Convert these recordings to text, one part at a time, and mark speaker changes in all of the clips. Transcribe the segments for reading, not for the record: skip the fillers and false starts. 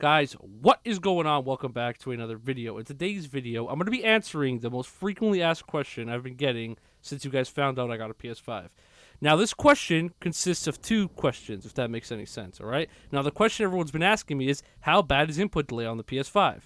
Speaker 1: Guys, what is going on? Welcome back to another video. In today's video, I'm going to be answering the most frequently asked question I've been getting since you guys found out I got a PS5. Now, this question consists of two questions, if that makes any sense, alright? Now, the question everyone's been asking me is, how bad is input delay on the PS5?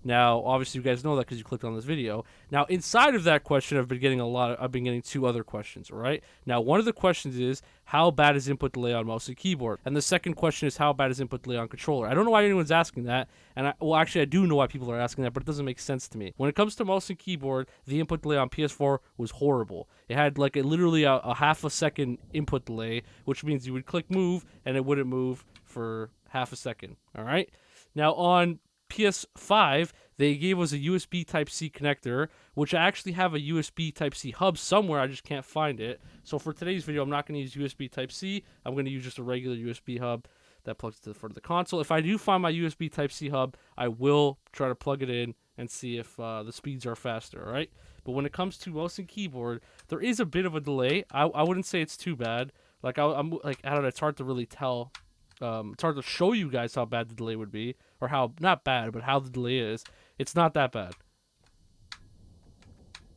Speaker 1: Now, obviously, you guys know that because you clicked on this video. Now, inside of that question, I've been getting two other questions, all right? Now, one of the questions is, how bad is input delay on mouse and keyboard? And the second question is, how bad is input delay on controller? I don't know why anyone's asking that, and actually, I do know why people are asking that, but it doesn't make sense to me. When it comes to mouse and keyboard, the input delay on PS4 was horrible. It had literally a half a second input delay, which means you would click move, and it wouldn't move for half a second, all right? Now, on PS5, they gave us a USB Type-C connector, which I actually have a USB Type-C hub somewhere, I just can't find it. So for today's video, I'm not going to use USB Type-C, I'm going to use just a regular USB hub that plugs to the front of the console. If I do find my USB Type-C hub, I will try to plug it in and see if the speeds are faster, alright? But when it comes to mouse and keyboard, there is a bit of a delay. I wouldn't say it's too bad. I don't know, it's hard to really tell. It's hard to show you guys how bad the delay would be, or how, not bad, but how the delay is. It's not that bad.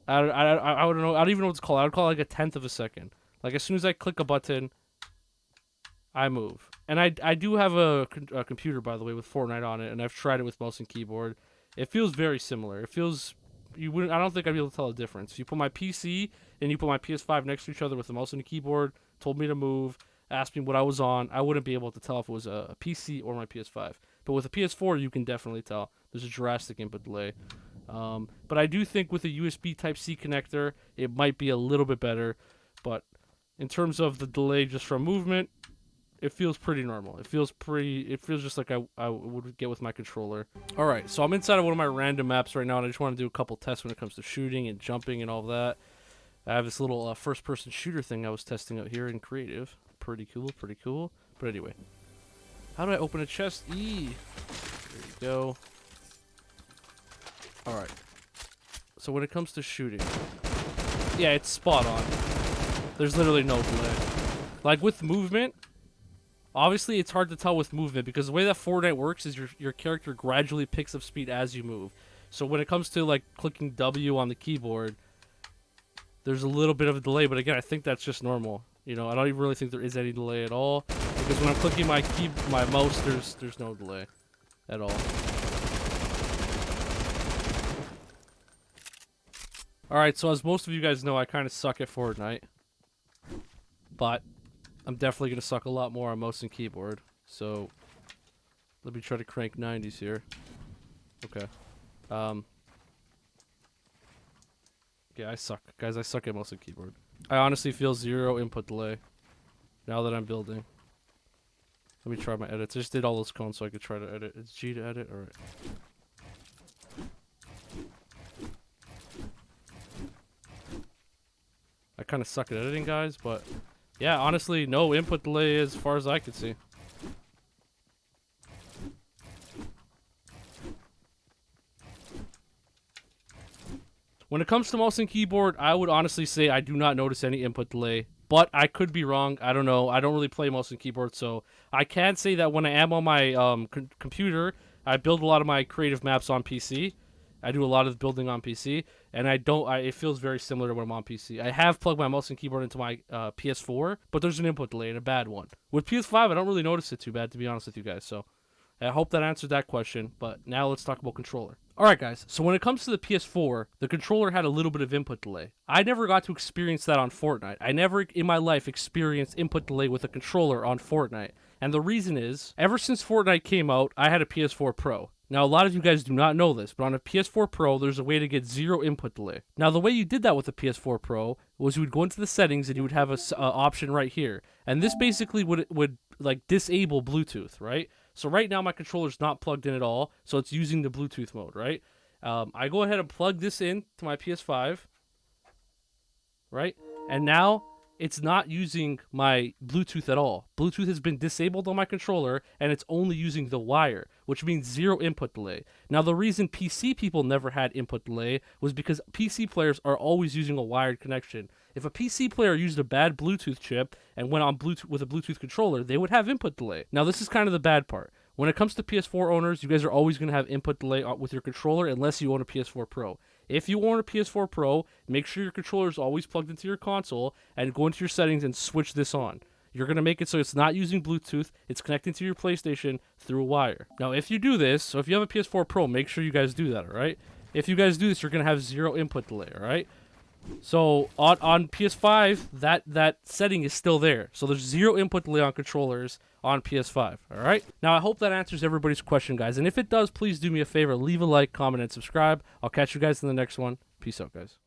Speaker 1: I don't know. I don't even know what to call it. I would call it like a tenth of a second. Like, as soon as I click a button, I move. And I do have a computer, by the way, with Fortnite on it, and I've tried it with mouse and keyboard. It feels very similar. It feels, I don't think I'd be able to tell a difference. If you put my PC and you put my PS5 next to each other with the mouse and the keyboard, told me to move, asked me what I was on, I wouldn't be able to tell if it was a PC or my PS5. But with a PS4, you can definitely tell. There's a drastic input delay. But I do think with a USB Type-C connector, it might be a little bit better. But in terms of the delay just from movement, it feels pretty normal. It feels just like I would get with my controller. Alright, so I'm inside of one of my random maps right now, and I just want to do a couple tests when it comes to shooting and jumping and all that. I have this little first-person shooter thing I was testing out here in creative. Pretty cool. But anyway, how do I open a chest? There you go. Alright. So when it comes to shooting, yeah, it's spot on. There's literally no delay. Like with movement, obviously it's hard to tell with movement because the way that Fortnite works is your character gradually picks up speed as you move. So when it comes to like clicking W on the keyboard, there's a little bit of a delay, but again, I think that's just normal. You know, I don't even really think there is any delay at all, because when I'm clicking my mouse, there's no delay at all. Alright, so as most of you guys know, I kind of suck at Fortnite, but I'm definitely going to suck a lot more on mouse and keyboard, so let me try to crank 90s here. Okay. Yeah, I suck. Guys, I suck at mouse and keyboard. I honestly feel zero input delay now that I'm building. Let me try my edits. I just did all those cones so I could try to edit. It's G to edit? Alright. I kind of suck at editing, guys, but yeah, honestly, no input delay as far as I could see. When it comes to mouse and keyboard, I would honestly say I do not notice any input delay, but I could be wrong. I don't know. I don't really play mouse and keyboard, so I can say that when I am on my computer, I build a lot of my creative maps on PC. I do a lot of the building on PC, and it feels very similar to when I'm on PC. I have plugged my mouse and keyboard into my PS4, but there's an input delay and a bad one. With PS5, I don't really notice it too bad, to be honest with you guys, so I hope that answered that question, but now let's talk about controller. Alright guys, so when it comes to the PS4, the controller had a little bit of input delay. I never got to experience that on Fortnite. I never in my life experienced input delay with a controller on Fortnite. And the reason is, ever since Fortnite came out, I had a PS4 Pro. Now, a lot of you guys do not know this, but on a PS4 Pro, there's a way to get zero input delay. Now, the way you did that with the PS4 Pro was you would go into the settings and you would have a option right here. And this basically would like disable Bluetooth, right? So right now my controller's not plugged in at all, so it's using the Bluetooth mode, right? I go ahead and plug this in to my PS5, right? And now it's not using my Bluetooth at all. Bluetooth has been disabled on my controller, and it's only using the wire, which means zero input delay. Now, the reason PC people never had input delay was because PC players are always using a wired connection. If a PC player used a bad Bluetooth chip and went on Bluetooth with a Bluetooth controller, they would have input delay. Now, this is kind of the bad part. When it comes to PS4 owners, you guys are always going to have input delay with your controller unless you own a PS4 Pro. If you own a PS4 Pro, make sure your controller is always plugged into your console and go into your settings and switch this on. You're going to make it so it's not using Bluetooth, it's connecting to your PlayStation through a wire. Now, if you do this, so if you have a PS4 Pro, make sure you guys do that, all right? If you guys do this, you're going to have 0 input delay, all right? So on PS5, that setting is still there. So there's 0 input delay on controllers on PS5. All right. Now I hope that answers everybody's question, guys. And if it does, please do me a favor, leave a like, comment, and subscribe. I'll catch you guys in the next one. Peace out, guys.